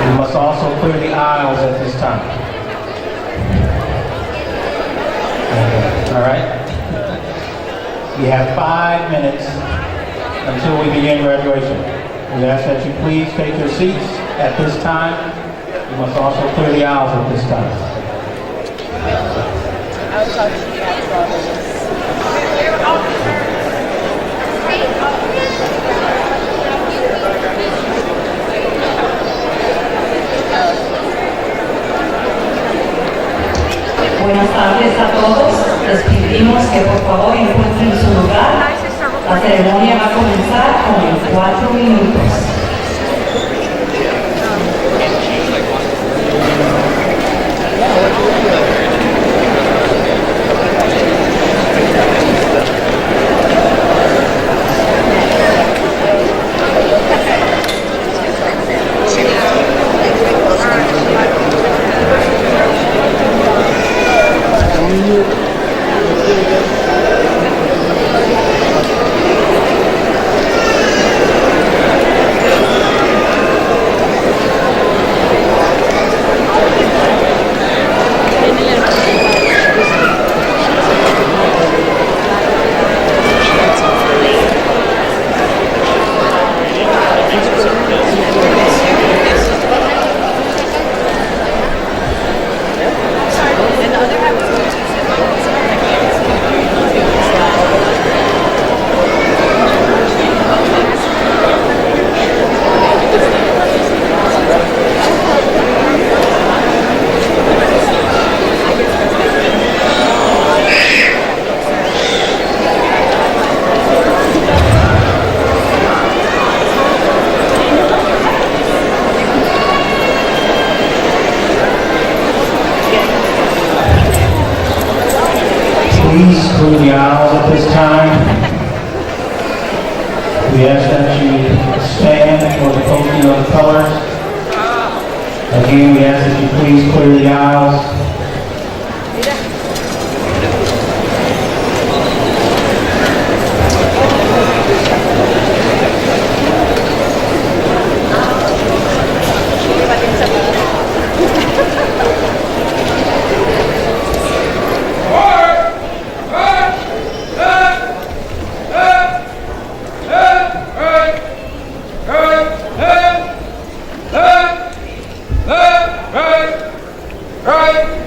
You must also clear the aisles at this time. All right? You have 5 minutes until we begin graduation. We ask that you please take your seats at this time. You must also clear the aisles at this time. Buenas tardes a todos. Les pedimos que por favor encuentren su lugar. La ceremonia va a comenzar como en 4 minutos. Please clear the aisles at this time. We ask that you stand for the posting of the colors. Again, we ask that you please clear the aisles. Right.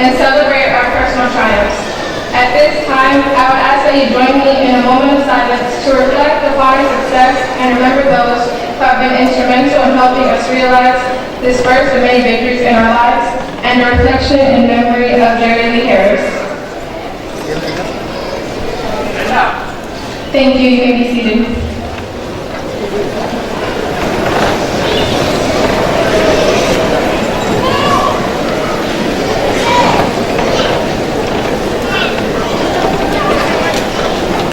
and celebrate our personal triumphs. At this time, I would ask that you join me in a moment of silence to reflect upon our success and remember those who have been instrumental in helping us realize this first of many victories in our lives, and a reflection in memory of Jerry Lee Harris. Thank you. You may be seated.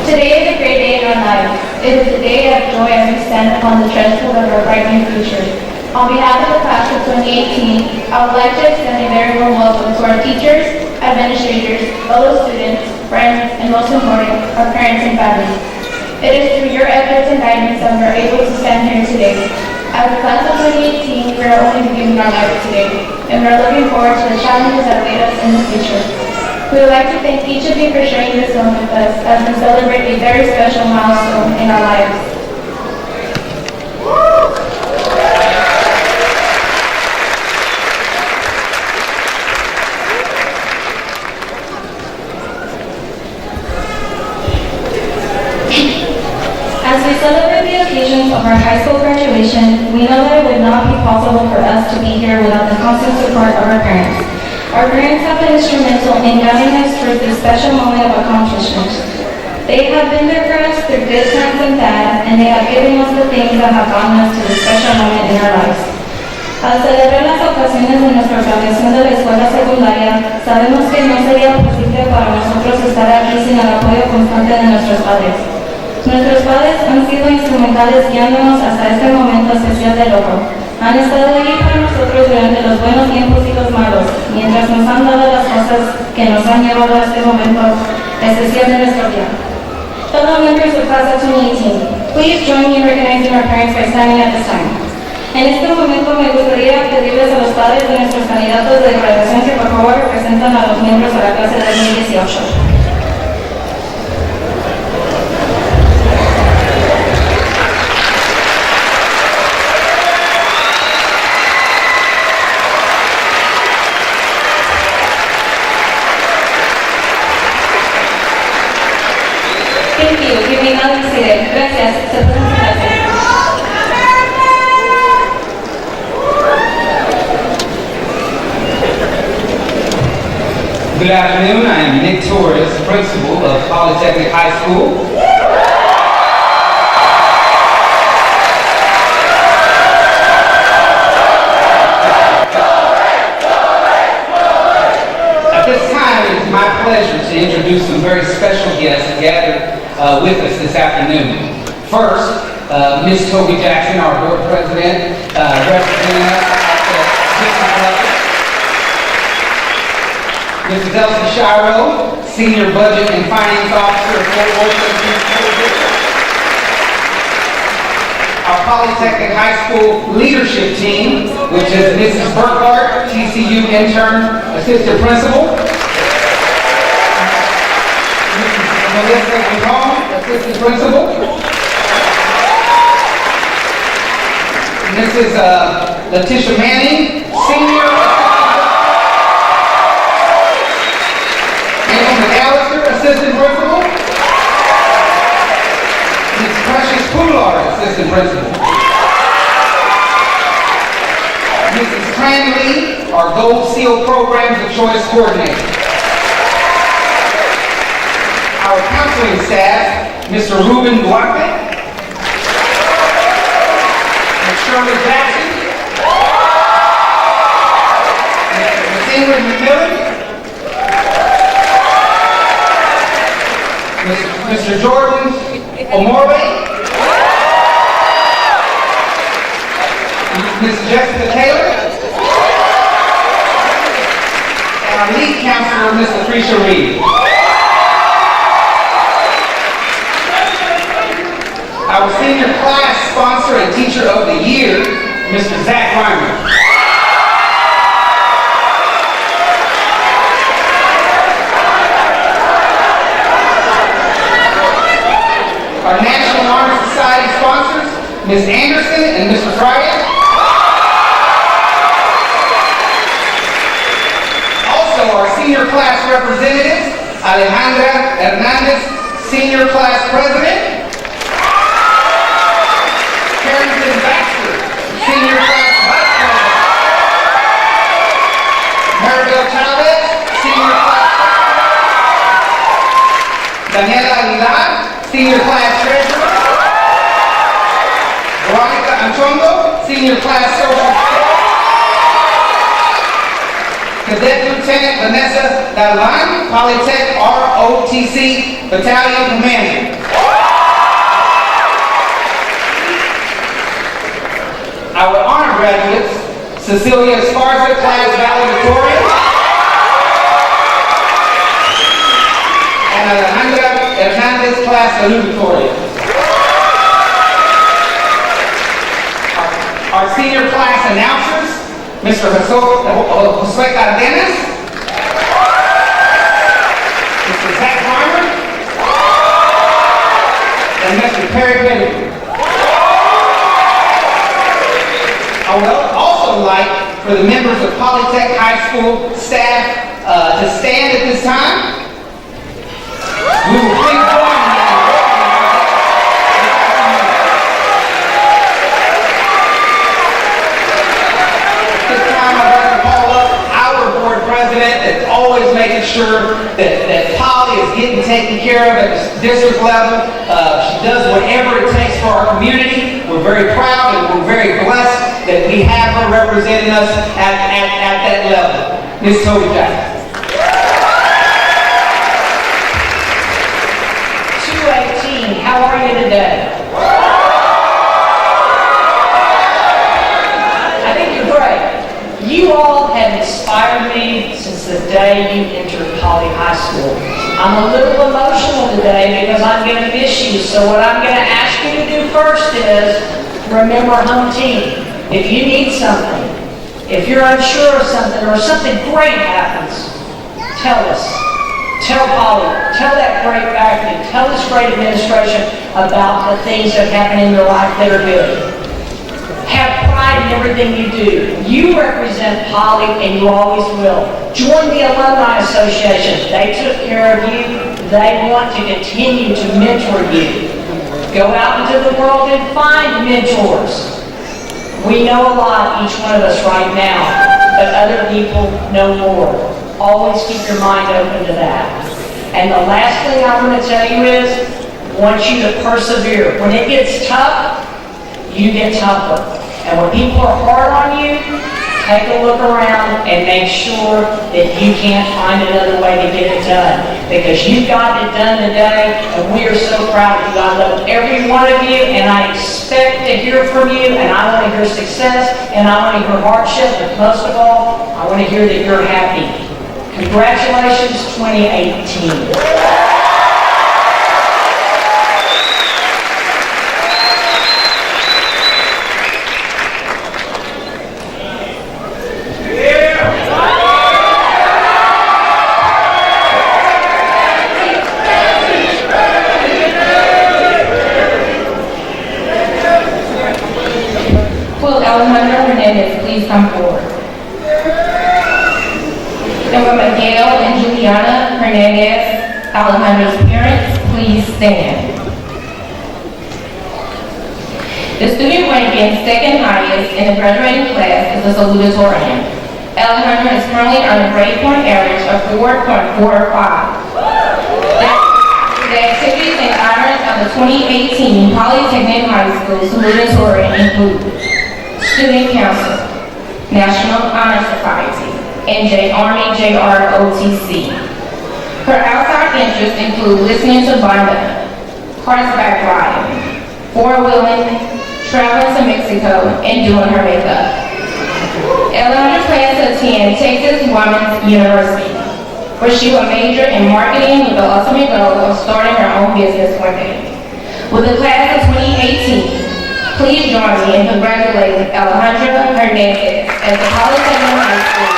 Today is a great day in our lives. It is a day of joy as we stand upon the threshold of our bright new future. On behalf of the class of 2018, I would like to extend a very warm welcome to our teachers, administrators, fellow students, friends, and most important, our parents and families. It is through your efforts and guidance that we are able to stand here today. As the class of 2018, we are only beginning our lives today, and we are looking forward to the challenges that await us in the future. We would like to thank each of you for sharing this moment with us as we celebrate a very special milestone in our lives. As we celebrate the occasion of our high school graduation, we know that it would not be possible for us to be here without the constant support of our parents. Our parents have been instrumental in guiding us towards this special moment of accomplishment. They have been there for us through good times and bad, and they have given us the things that have gotten us to this special moment in our lives. Al celebrar las ocasiones de nuestra graduación de la escuela secundaria, sabemos que no sería posible para nosotros estar aquí sin el apoyo constante de nuestros padres. Nuestros padres han sido instrumentales guiándonos hasta este momento especial de logro. Han estado ahí para nosotros durante los buenos tiempos y los malos, mientras nos han dado las cosas que nos han llevado a este momento especial de nuestra vida. Fellow members of Class of 2018, please join me in recognizing our parents by standing at this time. En este momento me gustaría pedirles a los padres de nuestros candidatos de graduación que por favor representan a los miembros de la clase de 2018. Thank you. You may now be seated. Gracias. Se pueden sentarse. Good afternoon. I am Nick Torres, principal of Polytechnic High School. At this time, it is my pleasure to introduce some very special guests gathered with us this afternoon. First, Ms. Toby Jackson, our board president, representing us at the district level. Mrs. Elsie Shiro, senior budget and finance officer of Fort Worth School District. Our Polytechnic High School leadership team, which is Mrs. Burkhart, TCU intern, assistant principal. Melissa Guillaume, assistant principal. Mrs. Letitia Manning, senior. Angel McAllister, assistant principal. Mrs. Precious Poular, assistant principal. Mrs. Tran Lee, our Gold Seal Programs of Choice coordinator. Our counseling staff, Mr. Ruben Duarte, Ms. Shirley Jackson, Ms. Ingrid McMillan, Mr. Jordan Omorbe, Ms. Jessica Taylor, and our lead counselor, Ms. Lucretia Reed. Our senior class sponsor and teacher of the year, Mr. Zach Reimer. Our National Honor Society sponsors, Ms. Anderson and Mr. Friday. Also, our senior class representatives, Alejandra Hernandez, senior class president. Carrington Baxter, senior class vice president. Maribel Chavez, senior class president. Daniela Aguilar, senior class treasurer. Veronica Anchondo, senior class social studies. Cadet Lieutenant Vanessa Dalvan, Polytech ROTC Battalion Commander. Our honor graduates, Cecilia Esparza, class valedictorian, and Alejandra Hernandez, class salutatorian. Our senior class announcers, Mr. Josue Cardenas, Mr. Zach Farmer, and Mr. Perry Whittaker. I would also like for the members of Polytech High School staff to stand at this time. We will please join me. That's always making sure that Polly is getting taken care of at the district level. She does whatever it takes for our community. We're very proud and we're very blessed that we have her representing us at that level. Ms. Toby Jackson. 218, how are you today? I think you're great. You all have inspired me since the day you entered Poly High School. I'm a little emotional today because I'm going to miss you. So what I'm going to ask you to do first is remember home team. If you need something, if you're unsure of something or something great happens, tell us. Tell Poly, tell that great faculty, tell this great administration about the things that happen in your life that are good. Have pride in everything you do. You represent Poly and you always will. Join the Alumni Association. They took care of you. They want to continue to mentor you. Go out into the world and find mentors. We know a lot, each one of us right now, but other people know more. Always keep your mind open to that. And the last thing I want to tell you is, I want you to persevere. When it gets tough, you get tougher. And when people are hard on you, take a look around and make sure that you can't find another way to get it done. Because you got it done today, and we are so proud of you. I love every one of you, and I expect to hear from you, and I want to hear success, and I want to hear hardship, but most of all, I want to hear that you're happy. Congratulations, 2018. Please come forward. And with Miguel and Juliana Hernandez, Alejandra's parents, please stand. The student ranking second highest in the graduating class is the salutatorian. Alejandra is currently on a grade point average of 4.45. The activities and honors of the 2018 Polytechnic High School salutatorian include Student Council, National Honor Society, and Army JROTC. Her outside interests include listening to banda, horseback riding, four-wheeling, traveling to Mexico, and doing her makeup. Alejandra plans to attend Texas Women's University, where she will major in marketing with the ultimate goal of starting her own business one day. With the class of 2018, please join me in congratulating Alejandra Hernandez as the Polytechnic High School.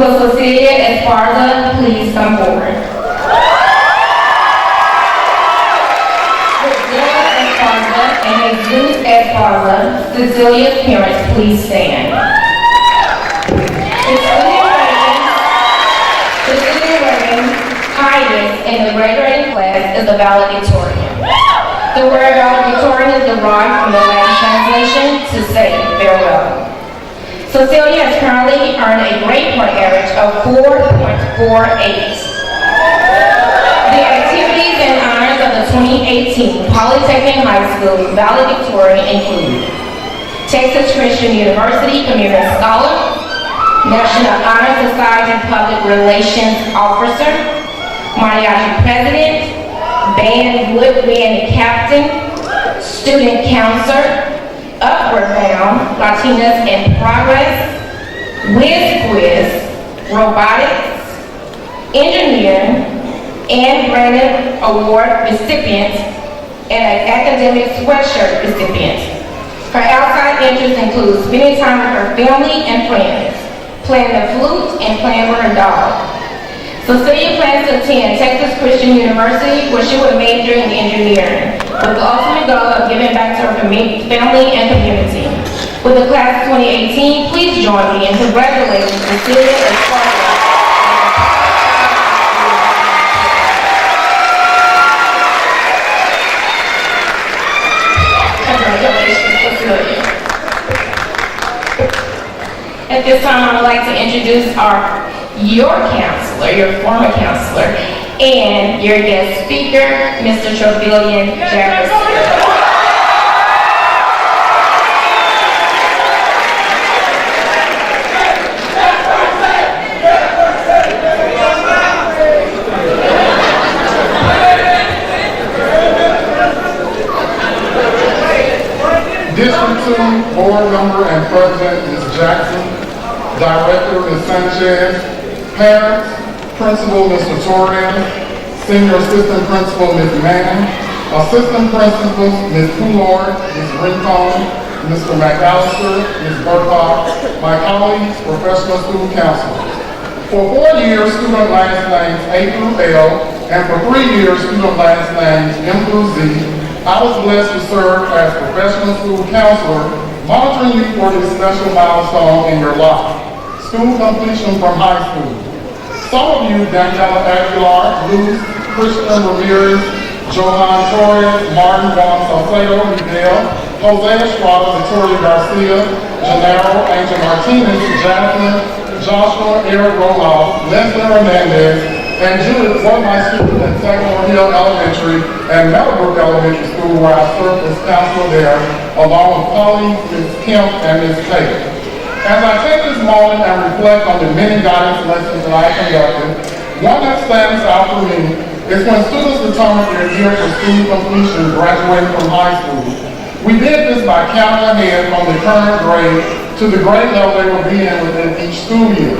Will Cecilia Esparza please come forward? Priscilla Esparza and Jesus Esparza, Cecilia's parents, please stand. Cecilia Reagan's highest in the graduating class is the valedictorian. The word valedictorian is derived from the Latin translation to say farewell. Cecilia has currently earned a grade point average of 4.48. The activities and honors of the 2018 Polytechnic High School valedictorian include Texas Christian University Community Scholar, National Honor Society Public Relations Officer, Mariachi President, Band Woodwind Captain, Student Counselor, Upward Bound, Latinas in Progress, Whiz Quiz, Robotics, Engineer, and Brandon Award recipient, and an academic sweatshirt recipient. Her outside interests include spending time with her family and friends, playing the flute, and playing with her dog. Cecilia plans to attend Texas Christian University, where she will major in engineering, with the ultimate goal of giving back to her family and community. With the class of 2018, please join me in congratulating Cecilia Esparza. Congratulations, Cecilia. At this time, I would like to introduce your counselor, your former counselor, and your guest speaker, Mr. Trevelyan Jefferson. District 2 Board Member and President Ms. Jackson, Director Ms. Sanchez, Parents, Principal Mr. Torian, Senior Assistant Principal Ms. Mann, Assistant Principals Ms. Coulard, Ms. Rincon, Mr. McAllister, Ms. Burkhoff, my colleagues, professional school counselors. For 4 years, student last names A through L, and for 3 years, student last names M through Z, I was blessed to serve as professional school counselor, monitoring you for this special milestone in your life, school completion from high school. Some of you, Daniela Aguilar, Luz, Christian Ramirez, Johan Torres, Martin Juan Salcedo, Miguel, Jose Estrada, Victoria Garcia, Gennaro Angel Martinez, Jasmine, Joshua Eric Roloff, Leslie Hernandez, and Judith were my students at Sagamore Hill Elementary and Meadowbrook Elementary School, where I served as counselor there, along with colleagues Ms. Kemp and Ms. Tate. As I take this moment and reflect on the many guidance lessons that I conducted, one that stands out for me is when students determine their year for school completion graduating from high school. We did this by counting ahead from the current grade to the grade level they will be in within each school year.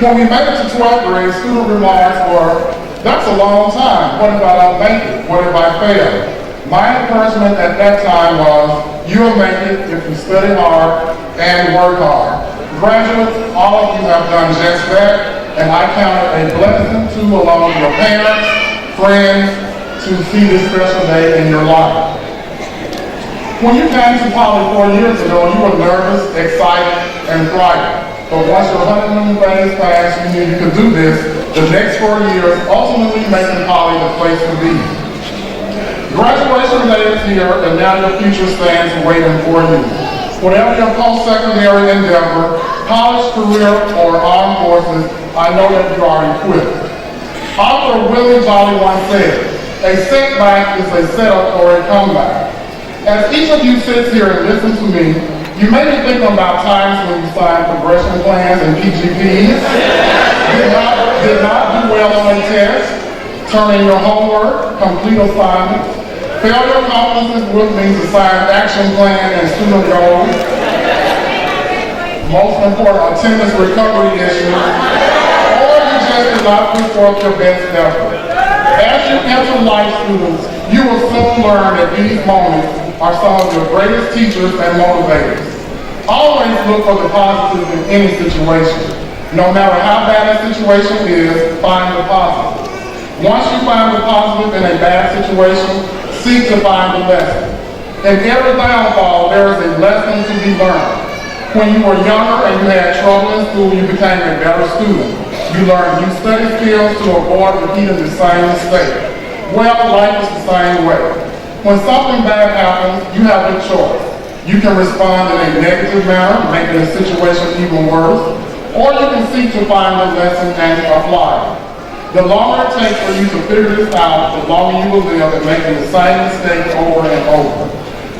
When we made it to 12th grade, student remarks were, "That's a long time. What if I don't make it? What if I fail?" My encouragement at that time was, you'll make it if you study hard and work hard. Graduates, all of you have done just that, and I count it a blessing to, along with your parents, friends, to see this special day in your life. When you came to Poly 4 years ago, you were nervous, excited, and frightened. But once your honeymoon phase passed, you knew you could do this the next 4 years, ultimately making Poly the place to be. Graduation day is here, and now your future stands waiting for you. Whatever your post-secondary endeavor, college, career, or armed forces, I know that you are equipped. Author Willie Jolly once said, "A setback is a setup for a comeback." As each of you sits here and listens to me, you may be thinking about times when you signed progression plans and PGPs, did not do well on a test, turn in your homework, complete assignments, fail your conferences, which means assigned action plan and student goals, most important, attendance recovery issues, or you just did not put forth your best effort. As you enter life, students, you will soon learn that these moments are some of your greatest teachers and motivators. Always look for the positive in any situation. No matter how bad a situation is, find the positive. Once you find the positive in a bad situation, seek to find the lesson. In every downfall, there is a lesson to be learned. When you were younger and you had trouble in school, you became a better student. You learned new study skills to avoid repeating the same mistake. Well, life is the same way. When something bad happens, you have a choice. You can respond in a negative manner, making the situation even worse, or you can seek to find the lesson and apply it. The longer it takes for you to figure this out, the longer you will live in making the same mistake over and over.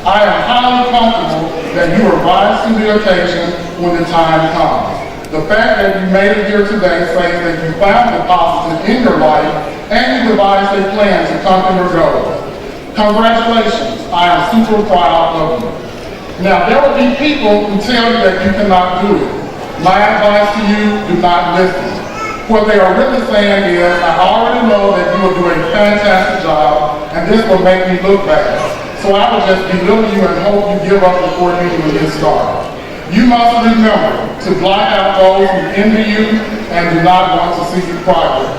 I am highly comfortable that you will rise to the occasion when the time comes. The fact that you made it here today says that you found the positive in your life and you devised a plan to conquer your goals. Congratulations, I am super proud of you. Now, there will be people who tell you that you cannot do it. My advice to you, do not listen. What they are really saying is, I already know that you will do a fantastic job, and this will make me look bad. So I will just belittle you and hope you give up before you even get started. You must remember to block out those who envy you and do not want to see you progress.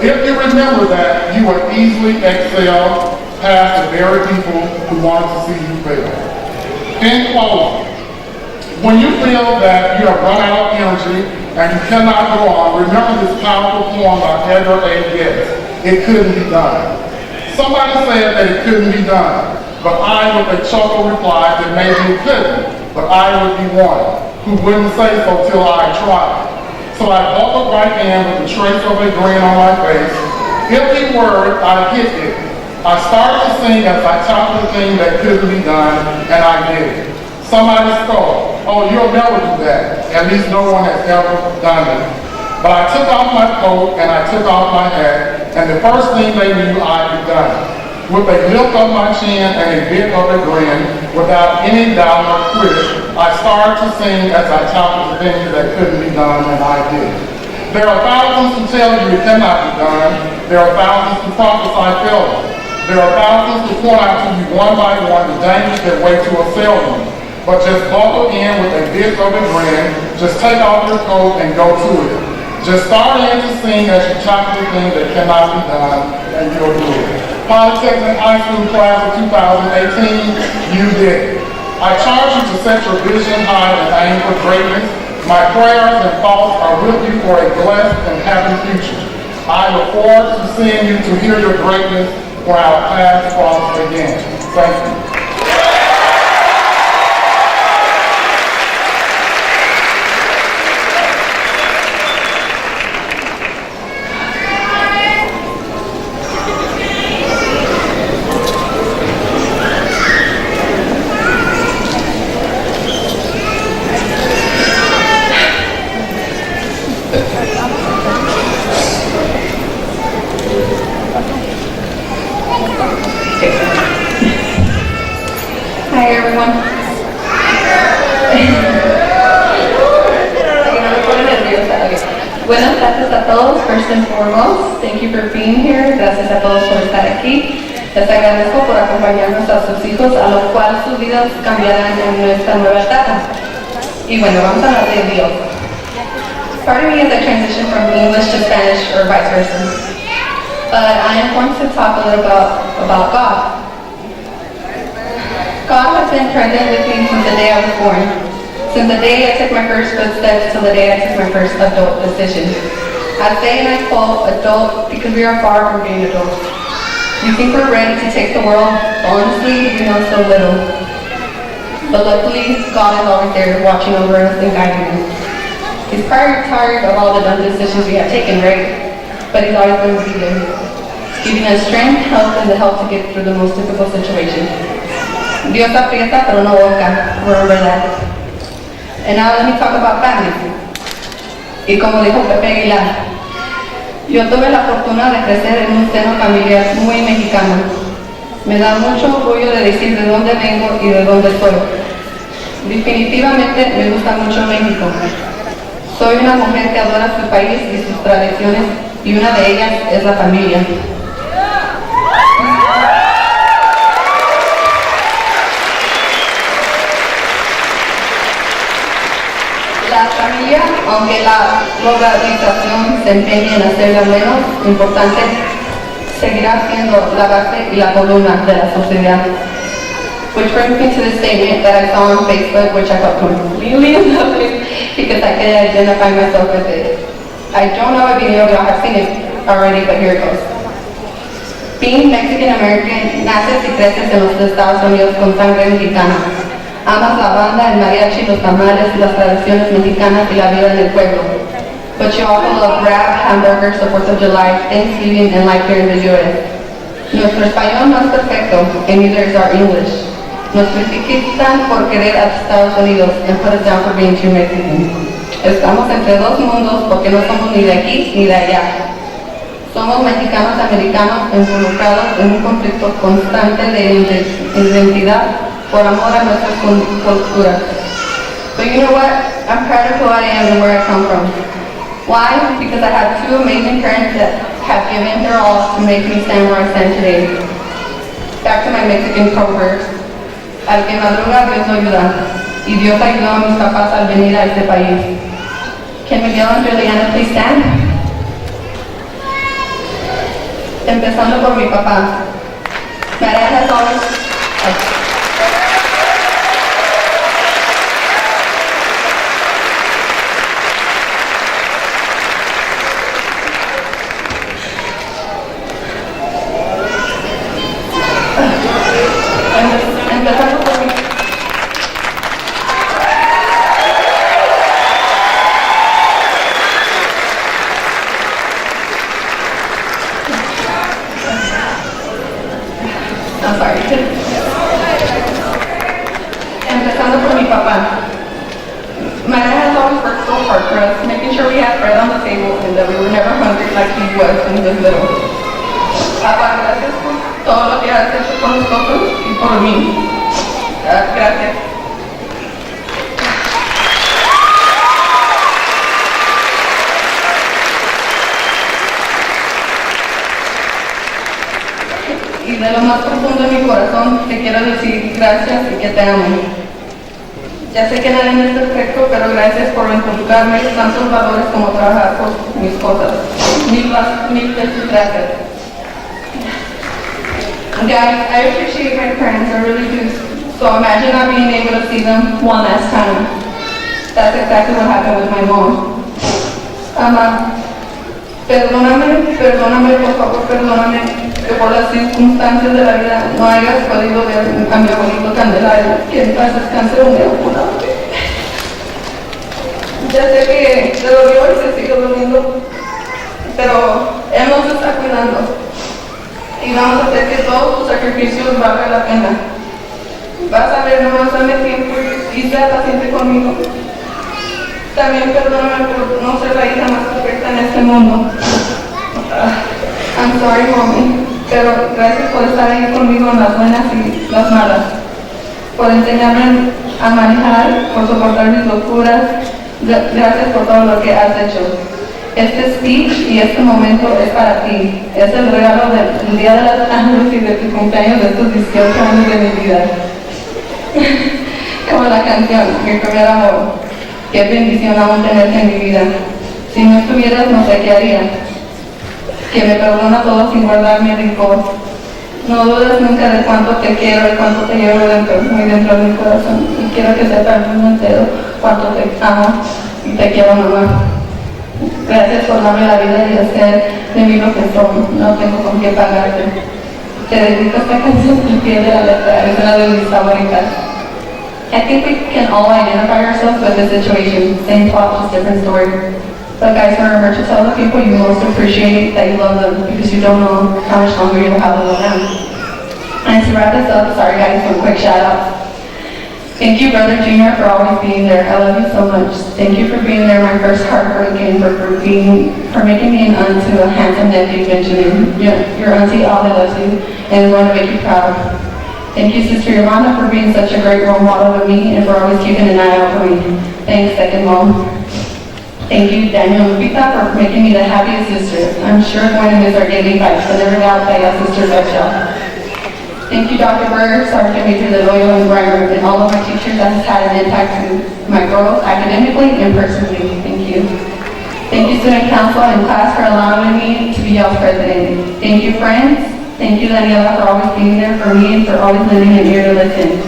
If you remember that, you will easily excel past the very people who wanted to see you fail. In closing, when you feel that you have run out of energy and you cannot go on, remember this powerful poem by Edgar A. Guest, It Couldn't Be Done. Somebody said that it couldn't be done, but I, with a chuckle, replied that maybe it couldn't, but I would be one who wouldn't say so till I tried. So I buckled right in with a trace of a grin on my face. Every word, I hit it. I started to sing as I tackled the thing that couldn't be done, and I did it. Somebody scolded, oh, you'll never do that. At least no one has ever done it. But I took off my coat and I took off my hat, and the first thing they knew, I had done it. With a lift of my chin and a bit of a grin, without any doubt or quit, I started to sing as I tackled the things that couldn't be done, and I did. There are thousands who tell you it cannot be done. There are thousands who prophesy failure. There are thousands who point out to you one by one the dangers that wait to assail you. But just buckle in with a bit of a grin, just take off your coat and go to it. Just start in to sing as you tackle the thing that cannot be done, and you'll do it. Polytechnic High School class of 2018, you did it. I charge you to set your vision high and aim for greatness. My prayers and thoughts are with you for a blessed and happy future. I look forward to seeing you to hear your greatness when our paths cross again. Thank you. Hi everyone. Buenas tardes a todos. First and foremost, thank you for being here. Gracias a todos por estar aquí. Les agradezco por acompañarnos a sus hijos, a los cuales sus vidas cambiarán en esta nueva etapa. Y bueno, vamos a hablar de Dios. Pardon me as I transition from English to Spanish or vice versa. But I am going to talk a little about God. God has been present with me since the day I was born. Since the day I took my first footsteps till the day I took my first adult decision. I say and I quote adult because we are far from being adults. We think we're ready to take the world, but honestly, we know so little. But luckily, God is always there watching over us and guiding us. He's probably tired of all the dumb decisions we have taken, right? But He's always going to be there, giving us strength, health, and the help to get through the most difficult situations. Dios aprieta, pero no boca. Remember that. And now let me talk about family. Y como dijo Pepe Aguilar, yo tuve la fortuna de crecer en un seno familiar muy mexicano. Me da mucho orgullo de decir de dónde vengo y de dónde soy. Definitivamente me gusta mucho México. Soy una mujer que adora su país y sus tradiciones, y una de ellas es la familia. la familia, aunque la globalización se empeñe en hacerla menos importante, seguirá siendo la base y la columna de la sociedad. Which brings me to the statement that I saw on Facebook, which I felt completely in love with because I could identify myself with it. I don't know if any of y'all have seen it already, but here it goes. Being Mexican American, naces y creces en los Estados Unidos con sangre mexicana. Amas la banda, el mariachi, los tamales, las tradiciones mexicanas y la vida en el pueblo. But you also love rap, hamburgers, the 4th of July, Thanksgiving, and life here in the U.S. Nuestro español no es perfecto, and neither is our English. Nos critican por querer a Estados Unidos and put us down for being too Mexican. Estamos entre dos mundos porque no somos ni de aquí ni de allá. Somos mexicanos americanos involucrados en un conflicto constante de identidad por amor a nuestra cultura. But you know what? I'm proud of who I am and where I come from. Why? Because I have two amazing parents that have given their all to make me stand where I stand today. Back to my Mexican coworkers. Al que madruga, Dios lo ayuda. Y Dios ayudó a mis papás al venir a este país. Can Miguel and Juliana please stand? Empezando por mi papá. My dad has always... Empezando por mi... I'm sorry. Empezando por mi papá. My dad has always worked so hard for us, making sure we had bread on the table and that we were never hungry like he was when he was little. Papá, gracias por todo lo que has hecho con nosotros y por mí. Gracias. Y de lo más profundo de mi corazón te quiero decir gracias y que te amo. Ya sé que nadie es perfecto, pero gracias por inculcarme tantos valores como trabajar por mis cosas. Mil veces gracias. Guys, I appreciate my parents, I really do. So imagine not being able to see them one last time. That's exactly what happened with my mom. Perdóname, por favor, perdóname que por las circunstancias de la vida no hayas podido ver a mi abuelito Candelario, que en paz descanse un día una vez. Ya sé que te dolió y se sigue doliendo, pero Él nos está cuidando y vamos a hacer que todos tus sacrificios valgan la pena. Vas a ver, nomás dame tiempo y sea paciente conmigo. También perdóname por no ser la hija más perfecta en este mundo. I'm sorry, mommy, pero gracias por estar ahí conmigo en las buenas y las malas. Por enseñarme a manejar, por soportar mis locuras. Gracias por todo lo que has hecho. Este speech y este momento es para ti. Es el regalo del Día de las Ángeles y de tu cumpleaños de estos 18 años de mi vida. Como la canción, mi primer amor. Qué bendición aún tenerte en mi vida. Si no estuvieras, no sé qué haría. Que me perdona todo sin guardarme rencor. No dudes nunca de cuánto te quiero y cuánto te llevo dentro, muy dentro de mi corazón. Y quiero que sepas el mundo entero cuánto te amo y te quiero, mamá. Gracias por darme la vida y hacer de mí lo que soy. No tengo con qué pagarte. Te dedico esta canción al pie de la letra. Es una de mis favoritas. I think we can all identify ourselves with this situation. Same plot, just different story. But guys, remember to tell the people you most appreciate that you love them because you don't know how much longer you'll have them around. And to wrap this up, sorry guys, some quick shout outs. Thank you, Brother Junior, for always being there. I love you so much. Thank you for being there my first heartbreaking, for making me an aunt to a handsome nephew, Benjamin. Your auntie Alda loves you and is going to make you proud. Thank you, Sister Yolanda, for being such a great role model to me and for always keeping an eye out for me. Thanks, second mom. Thank you, Daniel and Lupita, for making me the happiest sister. I'm sure going to miss our daily fights, but never doubt that your sisters are y'all. Thank you, Dr. Berger, Sergeant Major Loyola, and Reimer, and all of my teachers that has had an impact to my growth academically and personally. Thank you. Thank you, Student Council and class, for allowing me to be y'all's president. Thank you, friends. Thank you, Daniela, for always being there for me and for always lending an ear to listen.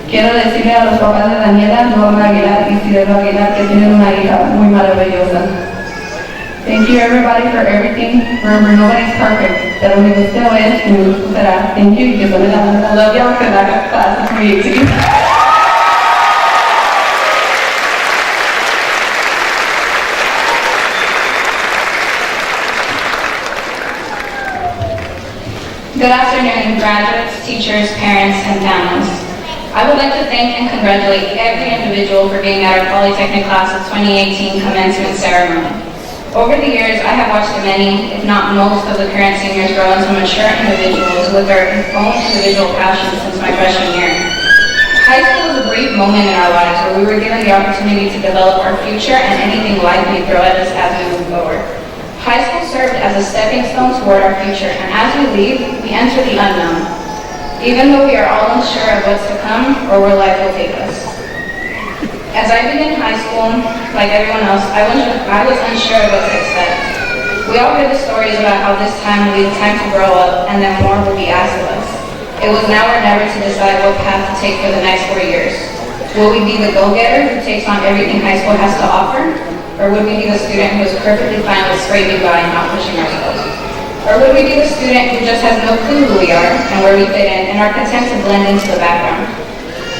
Quiero decirle a los papás de Daniela, Norma Aguilar y Cidelo Aguilar, que tienen una hija muy maravillosa. Thank you, everybody, for everything. Remember, nobody's perfect. Pero mi deseo es que me será. Thank you, y que se me da. I love y'all, because I got classes for you too. Good afternoon, graduates, teachers, parents, and families. I would like to thank and congratulate every individual for being at our Polytechnic class of 2018 commencement ceremony. Over the years, I have watched many, if not most, of the current seniors grow into mature individuals with their own individual passions since my freshman year. High school was a brief moment in our lives where we were given the opportunity to develop our future and anything life may throw at us as we move forward. High school served as a stepping stone toward our future, and as we leave, we enter the unknown, even though we are all unsure of what's to come or where life will take us. As I began high school, like everyone else, I was unsure of what to expect. We all heard the stories about how this time will be the time to grow up and then more will be asked of us. It was now or never to decide what path to take for the next 4 years. Will we be the go-getter who takes on everything high school has to offer? Or would we be the student who is perfectly fine with scraping by and not pushing ourselves? Or would we be the student who just has no clue who we are and where we fit in and are content to blend into the background?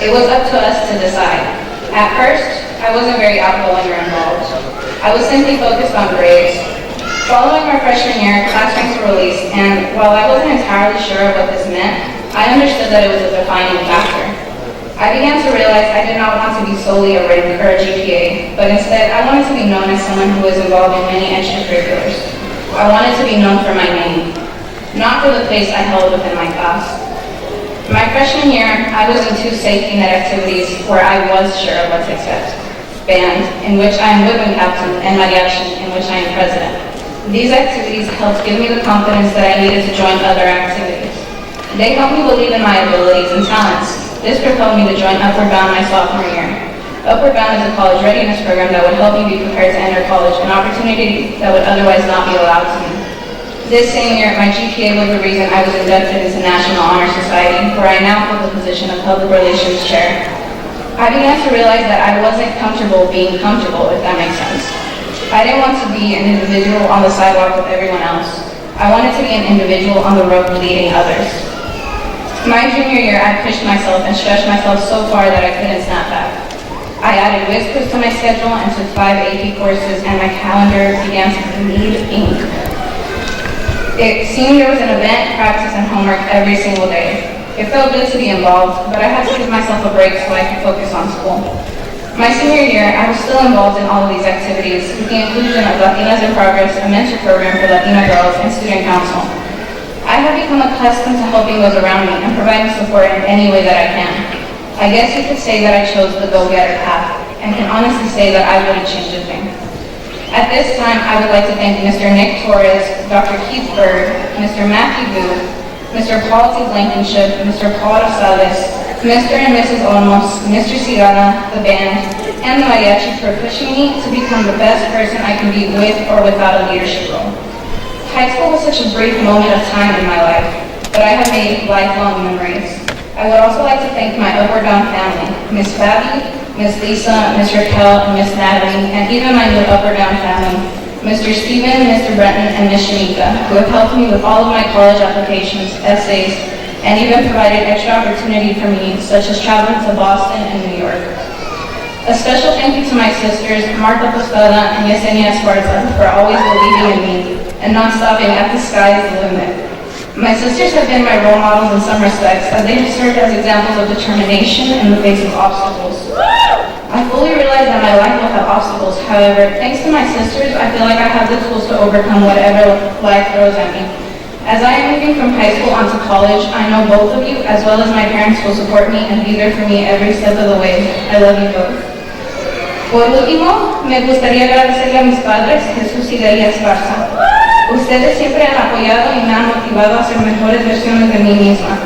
It was up to us to decide. At first, I wasn't very outgoing or involved. I was simply focused on grades. Following our freshman year, class ranks were released, and while I wasn't entirely sure of what this meant, I understood that it was a defining factor. I began to realize I did not want to be solely a rank or a GPA, but instead I wanted to be known as someone who was involved in many extracurriculars. I wanted to be known for my name, not for the place I held within my class. My freshman year, I was in 2 safety net activities where I was sure of what to expect. Band, in which I am woodwind captain, and mariachi, in which I am president. These activities helped give me the confidence that I needed to join other activities. They helped me believe in my abilities and talents. This propelled me to join Upward Bound my sophomore year. Upward Bound is a college readiness program that would help me be prepared to enter college, an opportunity that would otherwise not be allowed to me. This same year, my GPA was the reason I was inducted into National Honor Society, where I now hold the position of Public Relations Chair. I began to realize that I wasn't comfortable being comfortable, if that makes sense. I didn't want to be an individual on the sidewalk with everyone else. I wanted to be an individual on the road leading others. My junior year, I pushed myself and stretched myself so far that I couldn't snap back. I added whiz quiz to my schedule and took 5 AP courses, and my calendar began to bleed ink. It seemed there was an event, practice, and homework every single day. It felt good to be involved, but I had to give myself a break so I could focus on school. My senior year, I was still involved in all of these activities, with the inclusion of Latinas in Progress, a mentor program for Latina girls, and student council. I have become accustomed to helping those around me and providing support in any way that I can. I guess you could say that I chose the go-getter path, and can honestly say that I wouldn't change a thing. At this time, I would like to thank Mr. Nick Torres, Dr. Keith Berg, Mr. Matthew Booth, Mr. Paul T. Blankenship, Mr. Paul Rosales, Mr. and Mrs. Olmos, Mr. Cigana, the band, and the mariachi for pushing me to become the best person I can be with or without a leadership role. High school was such a brief moment of time in my life, but I have made lifelong memories. I would also like to thank my Upward Bound family, Miss Fabi, Miss Lisa, Miss Raquel, and Miss Natalie, and even my new Upward Bound family, Mr. Steven, Mr. Brenton, and Miss Shanika, who have helped me with all of my college applications, essays, and even provided extra opportunity for me, such as traveling to Boston and New York. A special thank you to my sisters, Marta Postada and Yesenia Esparza, for always believing in me and not stopping at the sky is the limit. My sisters have been my role models in some respects, as they have served as examples of determination in the face of obstacles. I fully realize that my life will have obstacles. However, thanks to my sisters, I feel like I have the tools to overcome whatever life throws at me. As I am moving from high school onto college, I know both of you, as well as my parents, will support me and be there for me every step of the way. I love you both. Por último, me gustaría agradecerle a mis padres, Jesús y Delia Esparza. Ustedes siempre han apoyado y me han motivado a ser mejores versiones de mí misma.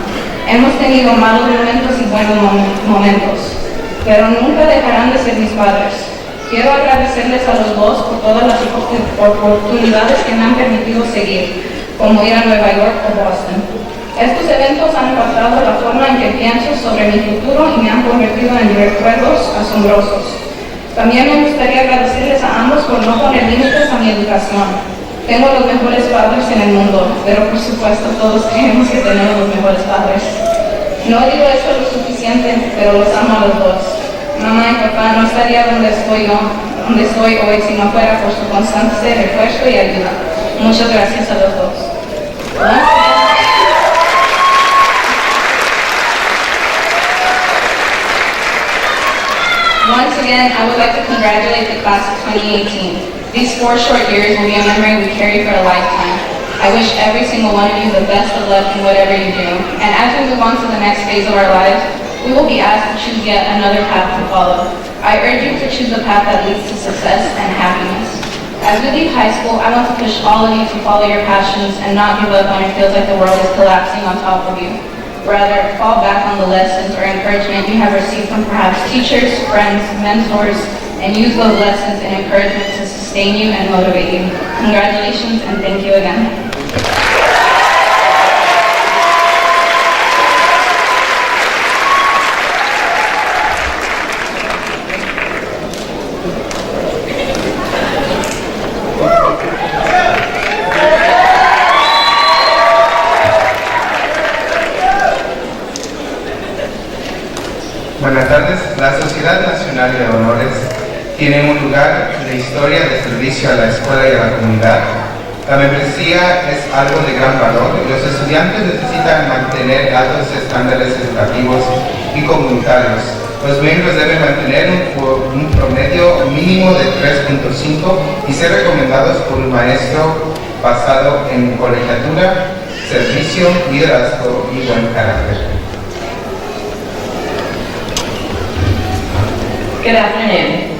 Hemos tenido malos momentos y buenos momentos, pero nunca dejarán de ser mis padres. Quiero agradecerles a los dos por todas las oportunidades que me han permitido seguir, como ir a Nueva York o Boston. Estos eventos han impactado la forma en que pienso sobre mi futuro y me han convertido en recuerdos asombrosos. También me gustaría agradecerles a ambos por no poner límites a mi educación. Tengo los mejores padres en el mundo, pero por supuesto todos creemos que tenemos los mejores padres. No digo esto lo suficiente, pero los amo a los dos. Mamá y papá, no estaría donde estoy hoy si no fuera por su constante refuerzo y ayuda. Muchas gracias a los dos. Once again, I would like to congratulate the class of 2018. These 4 short years will be a memory we carry for a lifetime. I wish every single one of you the best of luck in whatever you do. And as we move on to the next phase of our lives, we will be asked to choose yet another path to follow. I urge you to choose the path that leads to success and happiness. As we leave high school, I want to push all of you to follow your passions and not give up when it feels like the world is collapsing on top of you. Rather, fall back on the lessons or encouragement you have received from perhaps teachers, friends, mentors, and use those lessons and encouragement to sustain you and motivate you. Congratulations and thank you again. Buenas tardes. La Sociedad Nacional de Honores tiene un lugar en la historia de servicio a la escuela y a la comunidad. La membresía es algo de gran valor y los estudiantes necesitan mantener altos estándares educativos y comunitarios. Los miembros deben mantener un promedio mínimo de 3.5 y ser recomendados por un maestro basado en colegiatura, servicio, liderazgo y buen carácter. Good afternoon.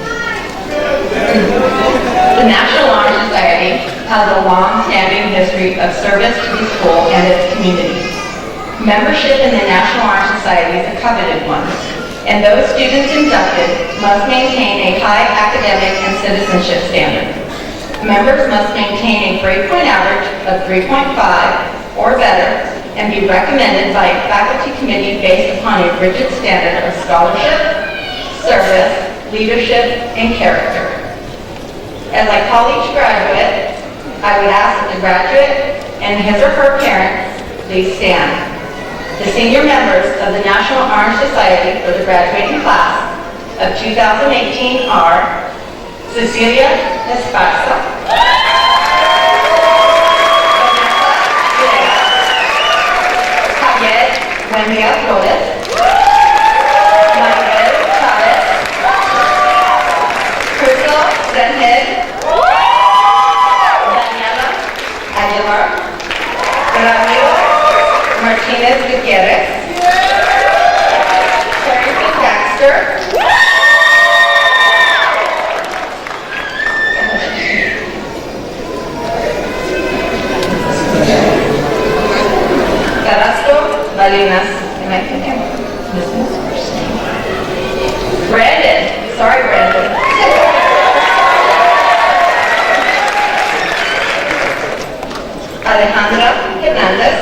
The National Honor Society has a long-standing history of service to the school and its community. Membership in the National Honor Society is a coveted one, and those students inducted must maintain a high academic and citizenship standard. Members must maintain a grade point average of 3.5 or better and be recommended by a faculty committee based upon a rigid standard of scholarship, service, leadership, and character. As a college graduate, I would ask that the graduate and his or her parents please stand. The senior members of the National Honor Society for the graduating class of 2018 are Cecilia Esparza, Javier Buendia Flores, Daniela Aguilar, Ramiro Martinez Gutierrez, Terry Baxter, Carrasco Balinas, am I thinking? Brandon, sorry Brandon. Alejandra Hernandez,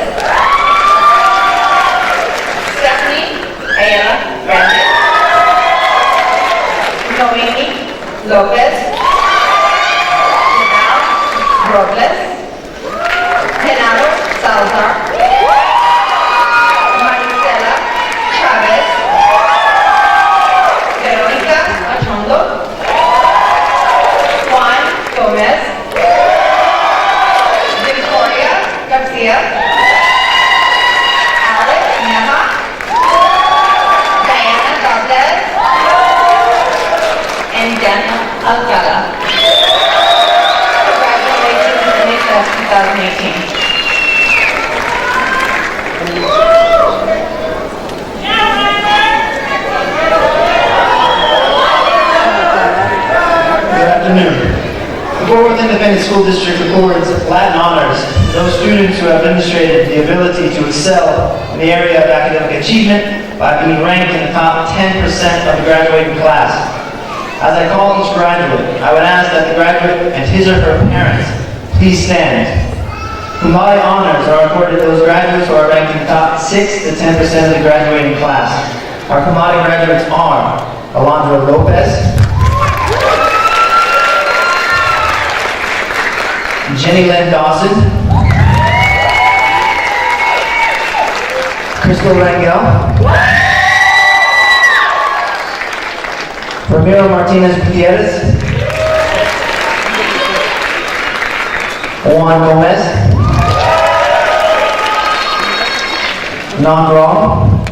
Stephanie Ayala Brandon, Noemi Lopez, Janelle Robles, Genaro Salazar, Maricela Chavez, Veronica Achondo, Juan Gomez, Garcia, Alex Neha, Diana Valdez, and Daniel Alcala. Congratulations on NHS 2018. Good afternoon. The Fort Worth Independent School District awards Latin honors those students who have demonstrated the ability to excel in the area of academic achievement by being ranked in the top 10% of the graduating class. As I call each graduate, I would ask that the graduate and his or her parents please stand. Cum laude honors are accorded to those graduates who are ranked in the top 6 to 10% of the graduating class. Our cum laude graduates are Alondra Lopez, Jenny Lynn Dawson, Crystal Rangel, Ramiro Martinez Gutierrez, Juan Gomez, Non-Wrong,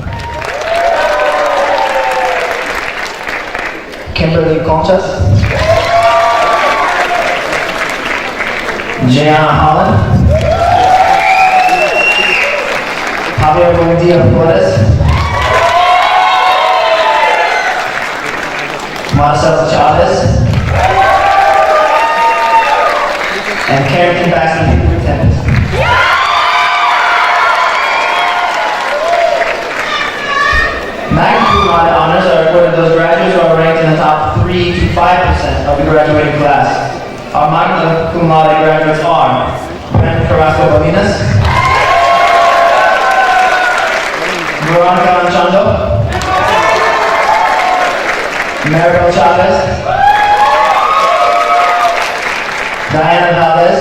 Kimberly Conchas, Gianna Holland, Javier Buendia Flores, Marcel Chavez, and Carrington Baxter, people in attendance. Magna cum laude honors are accorded to those graduates who are ranked in the top 3 to 5% of the graduating class. Our magna cum laude graduates are Brent Carrasco Bolinas, Veronica Anchondo, Maribel Chavez, Diana Valdez,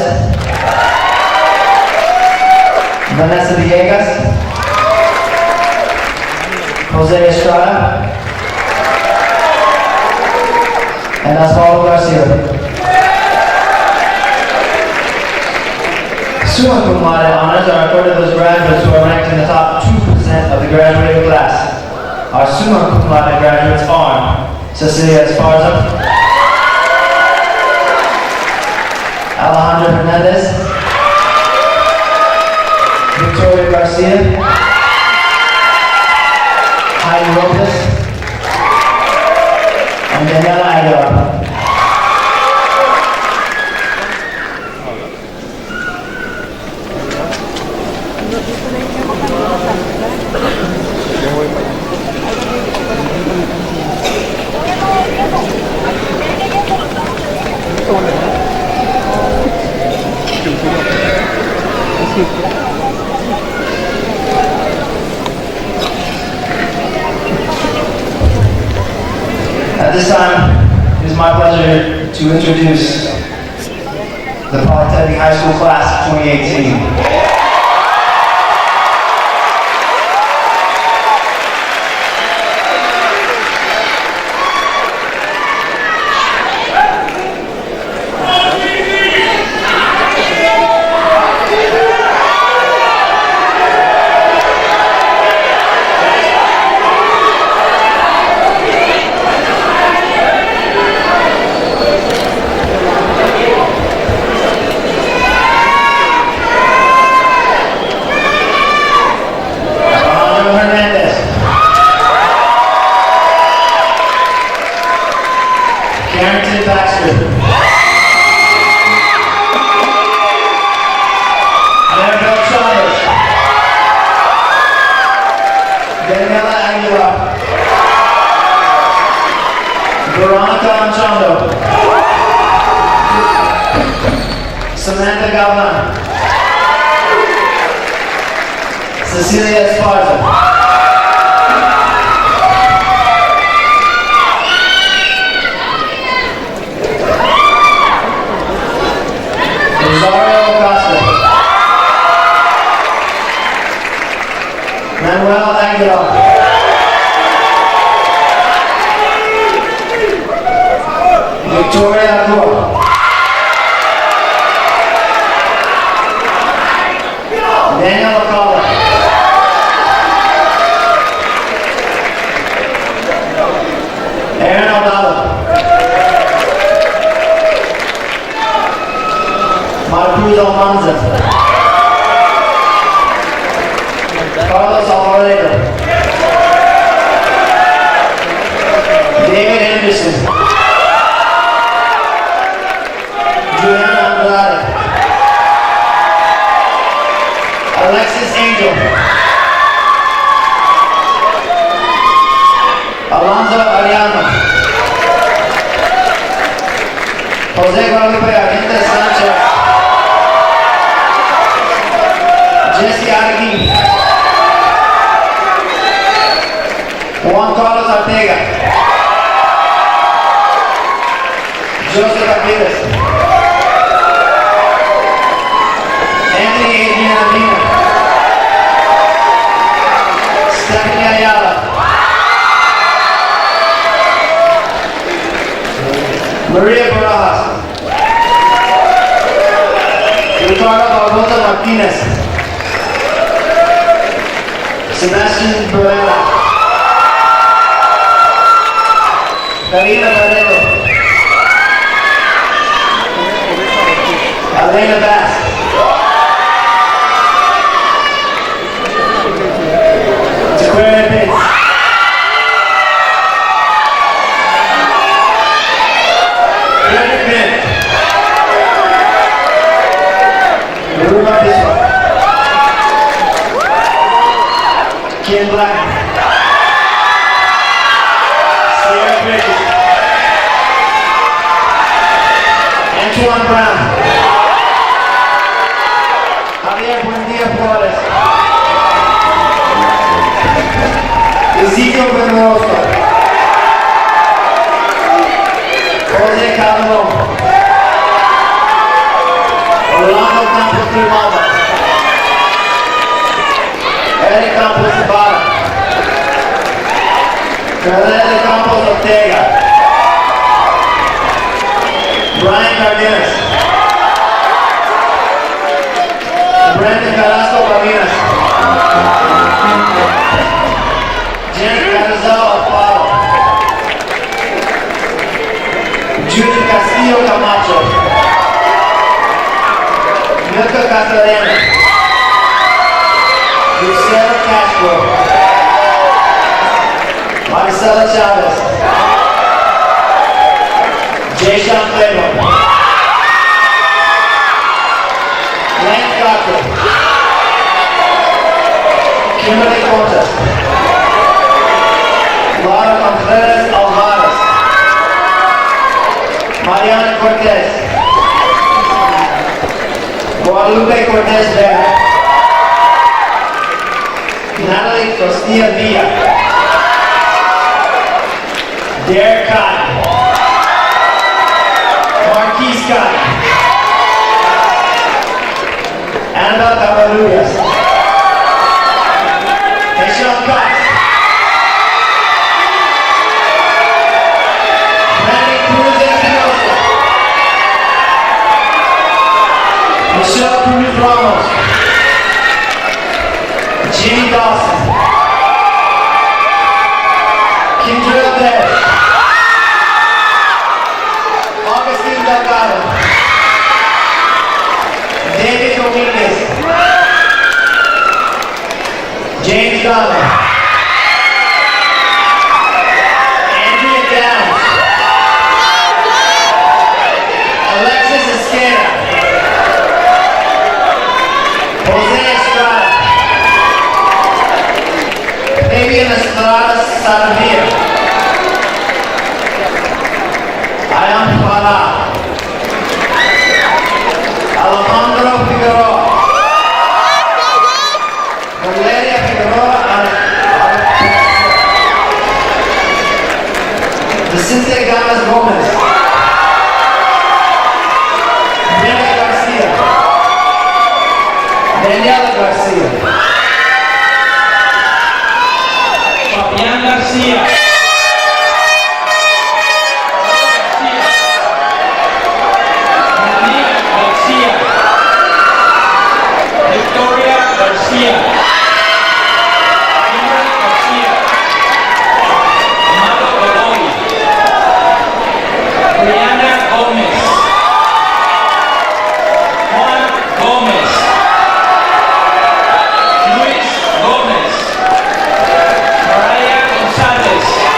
Vanessa Villegas, Jose Estrada, and Osvaldo Garcia. Summa cum laude honors are accorded to those graduates who are ranked in the top 2% of the graduating class. Our summa cum laude graduates are Cecilia Esparza, Alejandra Hernandez, Victoria Garcia, Heidi Lopez, and Daniela Aguilar. At this time, it is my pleasure to introduce the Polytechnic High School Class of 2018. Daniela Aguilar, Veronica Anchondo, Samantha Galvan, Cecilia Esparza, Rosario Acosta, Manuel Aguilar, Victoria Acua, Daniel Acala, Aaron Aldado, Marcruz Almanza, Carlos Alvarado, David Anderson, Juliana Andrade, Mariano. José Guadalupe Agente Sánchez. Jesse Arguin. Juan Carlos Ortega. Joseph Aquiles. Anthony Adrian Amina. Stephanie Ayala. Maria Barajas. Ricardo Barbosa Martinez. Sebastian Barrera. Karina Barreto. Elena Bass. Jaquaria Bates. Frederick Mint. Ruma Bismarck. Ken Black. Sierra Bridges. Antoine Brown. Javier Buendia Flores. Ezekiel Benroso. Jose Calderon. Orlando Campos Grimaldo. Eric Campos Ibarra. Carleta Campos Ortega. Brian Cardenas. Brandon Carrasco Barinas. Janet Carrizal Alfaro. Judy Castillo Camacho. Milka Casarena. Luciano Castro. Maricela Chavez. Jason Claiborne. Lance Doctor. Kimberly Cortez. Laura Contreras Alvarez. Mariana Cortez. Guadalupe Cortez Vera. Natalie Costilla Villa. Derek Cotton. Marquis Cotton. Annabelle Caballeras. Michelle Cox. Randy Cruz Espinosa. Michelle Cruz Ramos. Jimmy Dawson. Kendra Abed. Augustine Delgado. David Dominguez. James Donald. Andrea Downs. Alexis Esqueda. Jose Estrada. Fabian Estrada Saravia. Ayam Farah. Alejandro Figueroa. Valeria Figueroa Vicente Gomez Gomez. Brenda Garcia. Daniela Garcia. Fabián Garcia. Daniela Garcia. Victoria Garcia. Kimberly Garcia. Amado Godoy. Brianna Gomez. Juan Gomez. Luis Gomez. Mariah González.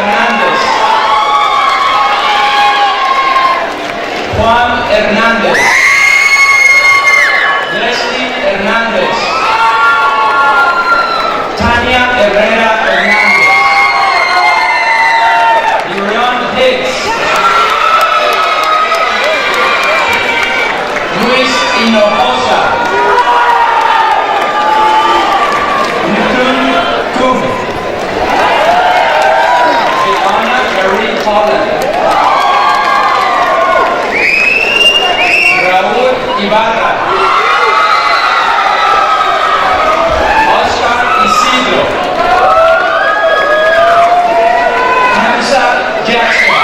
Hernández. Juan Hernández. Leslie Hernández. Tania Herrera Hernández. Urion Hicks. Luis Hinojosa. Newton Kuhn. Ilana Marie Holland. Raúl Ibarra. Oscar Isidro. Hamza Jackson.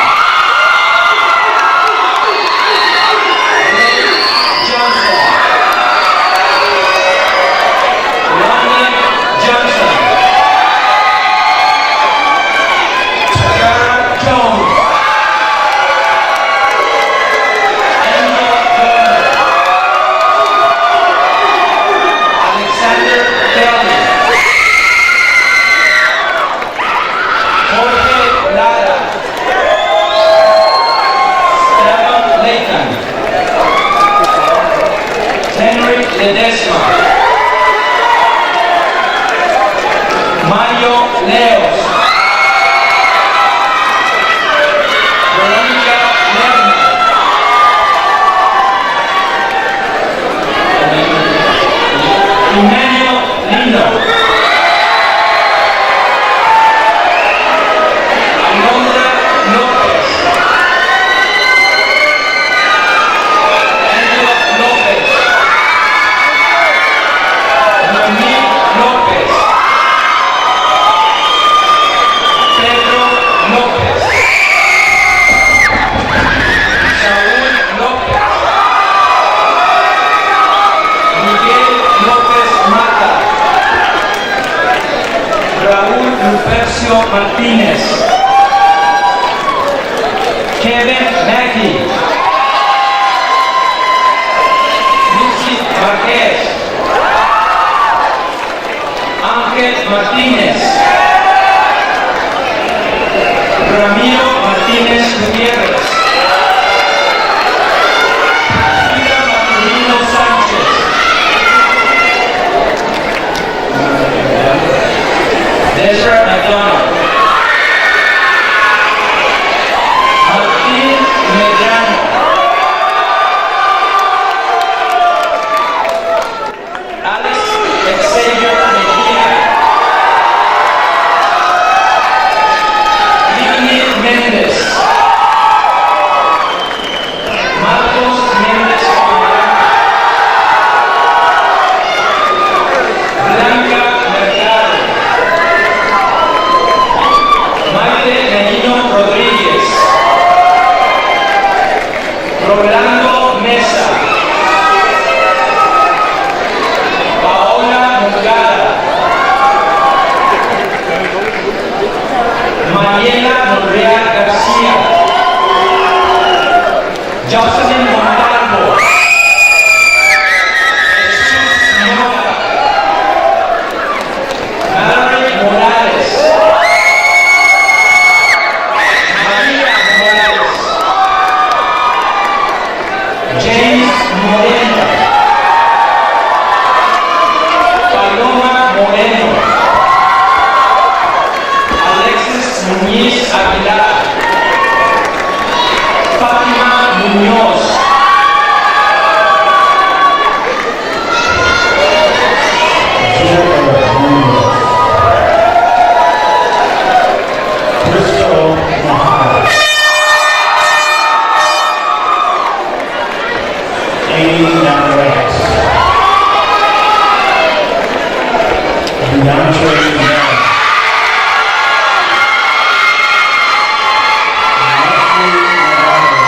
Ray Johnson. Lonnie Johnson. Tara Jones. Angel Turner. Alexander Kelly. Jorge Lara. Stephen Layton. Henry Ledesma. Mario Leos. Veronica Lerner. Emmanuel Lino. Alondra López. Angelo López. Noemí López. Pedro López. Saúl López. Miguel López Mata. Raúl Lupercio Martínez. Kevin Mackey. Lucy Marquez. Ángel Martínez. Ramiro Martínez Gutiérrez. Frida Marcelino Sánchez. Desra McDonald. Martín Medrano. Alex Xavier Mejía. Lili Méndez. Marcos Méndez Camarán. Blanca Mercado. Maite Benito Rodríguez. Rolando Mesa. Paola Mugada. Mariela Monreal García. Jocelyn Montalvo. Jesús Mota. Mary Morales. María Morales. James Moreno. Paloma Moreno. Alexis Muñiz Aguilar. Fátima Muñoz. Crystal Mahal. Amy Navarrete. Deontre Young. Leslie Morales.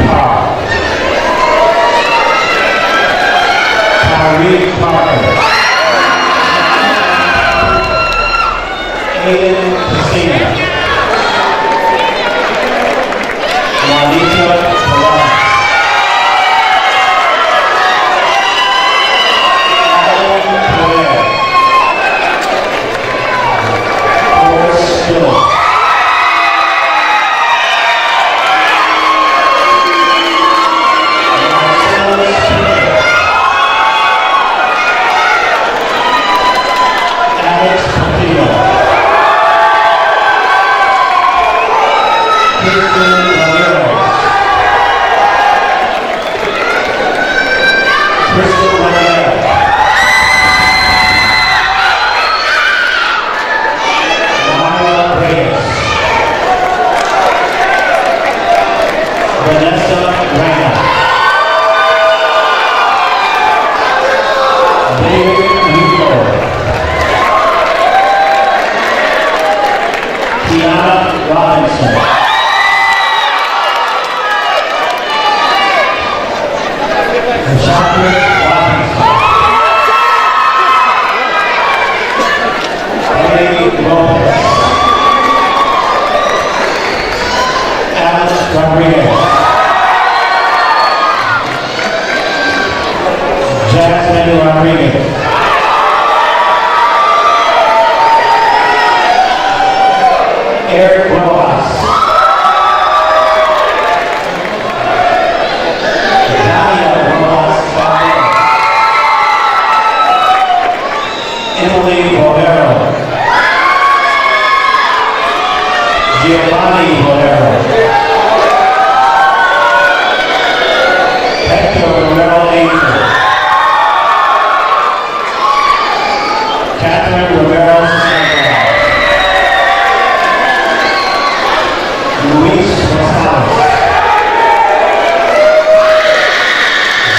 Parr. Tyree Parker. Aiden Casino. Juanita Palaz. Alan Perez. Horace Phillips. Alex Portillo. Kristen Ramirez. Crystal Ramirez. Mara Reyes. Vanessa Reyna. David Newell. Kiana Robinson. Chocolate Robinson. Eddie Lopez. Alice Rodriguez. Jasmine Rodriguez. Eric Rojas. Nadia Rojas. Emily Bolero. Giovanni Bolero. Hector Romero Angel. Catherine Romero Sandoval. Luis Rosales.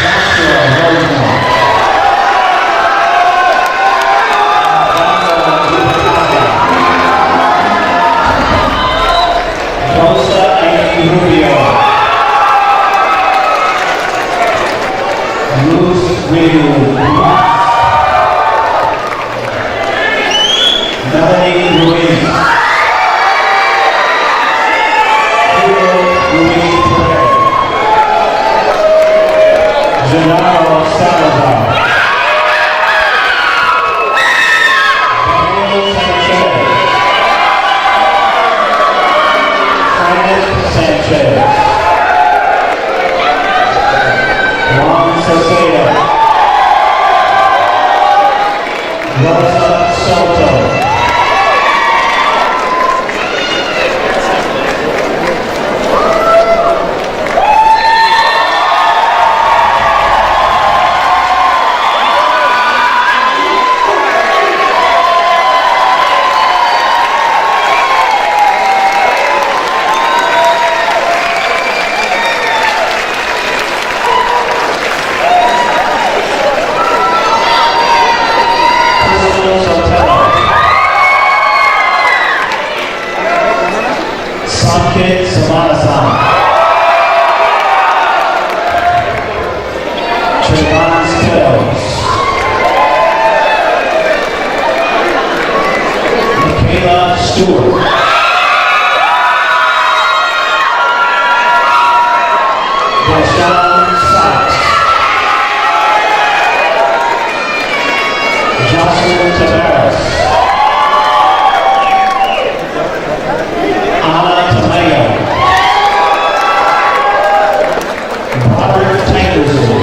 Joshua Rosemont. Alfonso Duplicata. Rosa A. Rubio. Luz Will. Melanie Ruiz. Luis Perez. Gennaro Salazar. Daniel Sanchez. Francis Sanchez. Juan Ciceda. Rosa Soto. Sanket Samanasan. Trayvon Spells. Michaela Stewart. Deshaun Sachs. Jocelyn Tavares. Anna Tamayo. Robert Tankerson.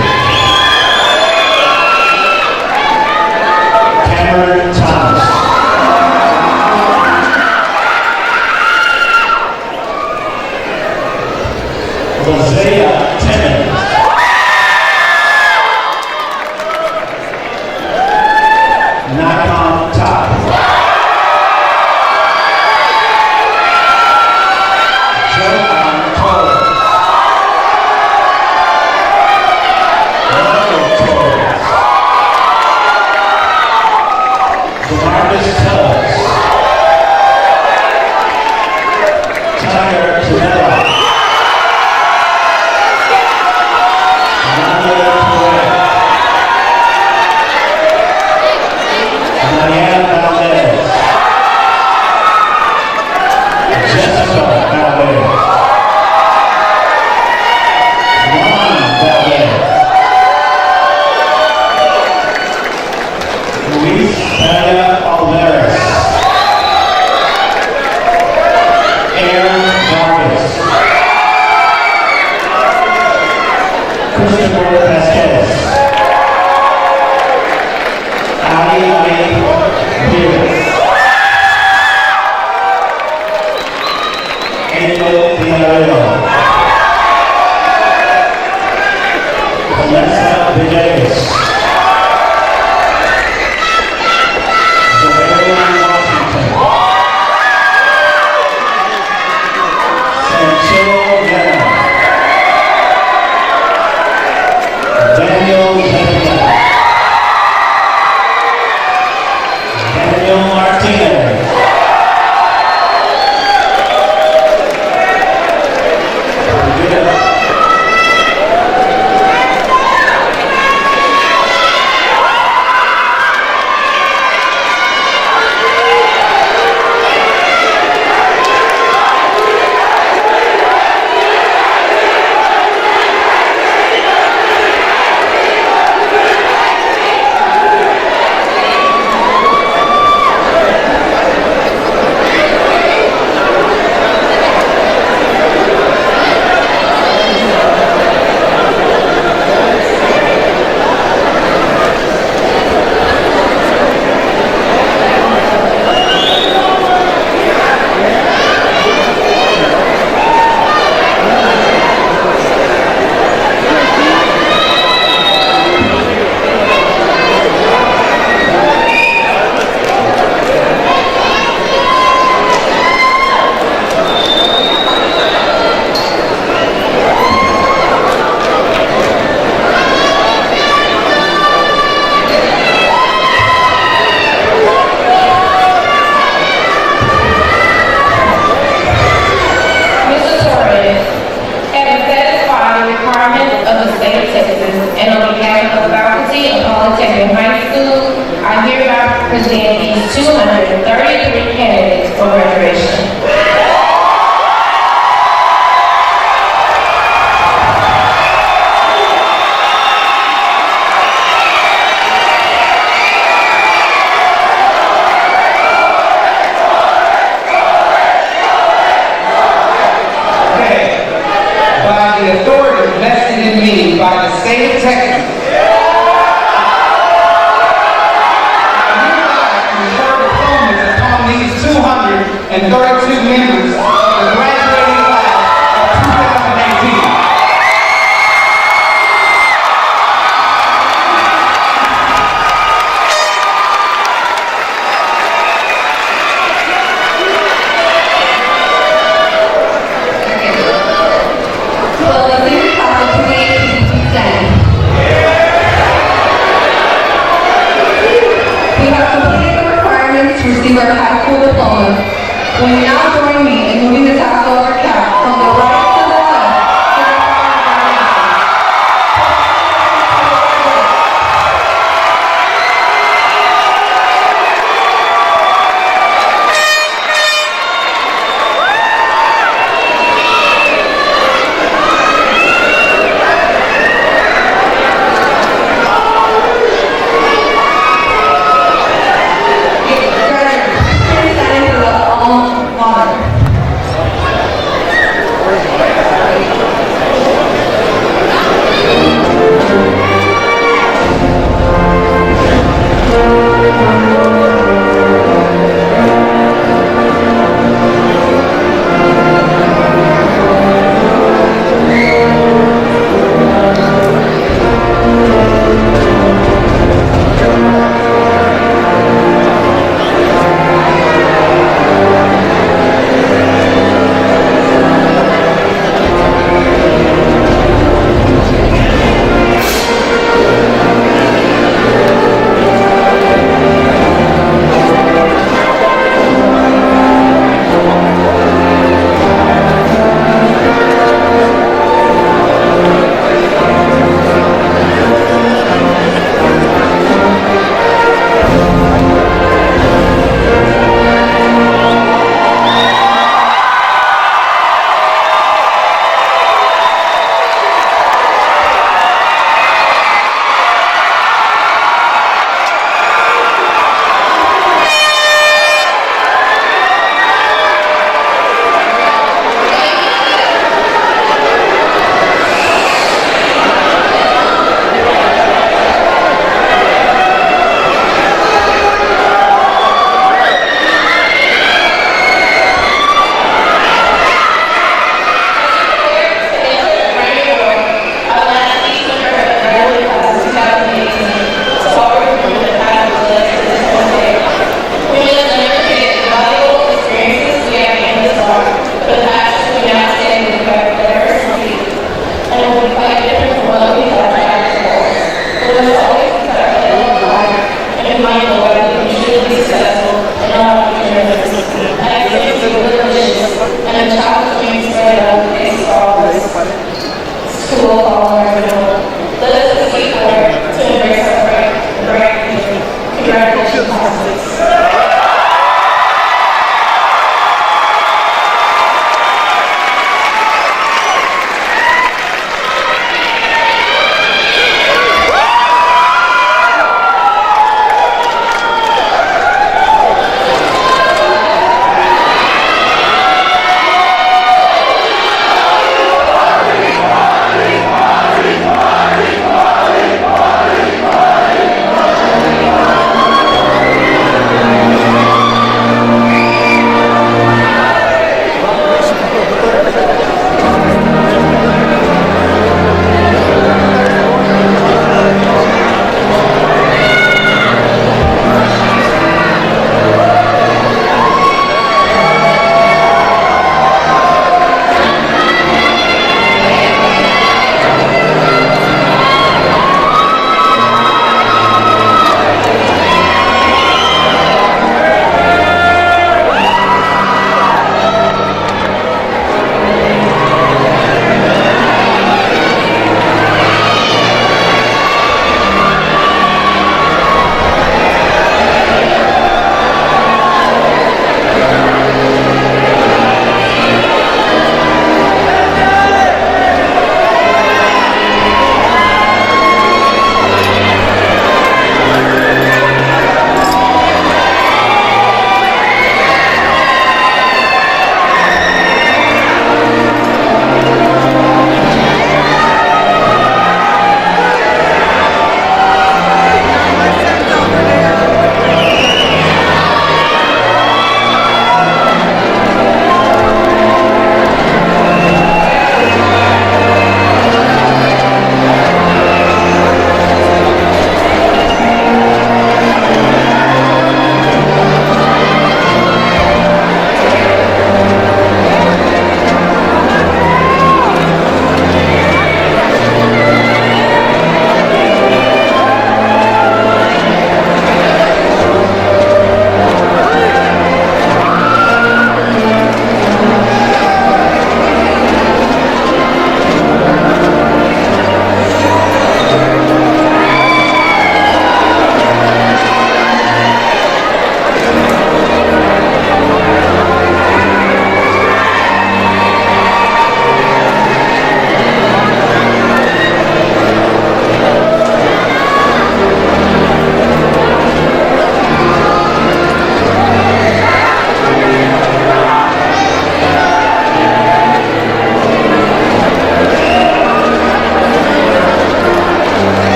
Cameron Thomas. Lizea Timmons. Nikon Top. Johan Torres. Ronald Torres. DeMarcus Tubbs. Tyler Tonella. Christopher Vasquez. Ali Davis. Angel Villarreal. Alexa Villegas. Zavarian Washington. Sancho Guerra. Daniel Zepeda. Daniel Martinez. And on behalf of the faculty of Polytechnic High School, I hereby present these 233 candidates for graduation. By the authority vested in me by the state of Texas, I hereby confer diplomas upon these 232 members of the graduating class of 2018. Will the senior college please stand? following resolution.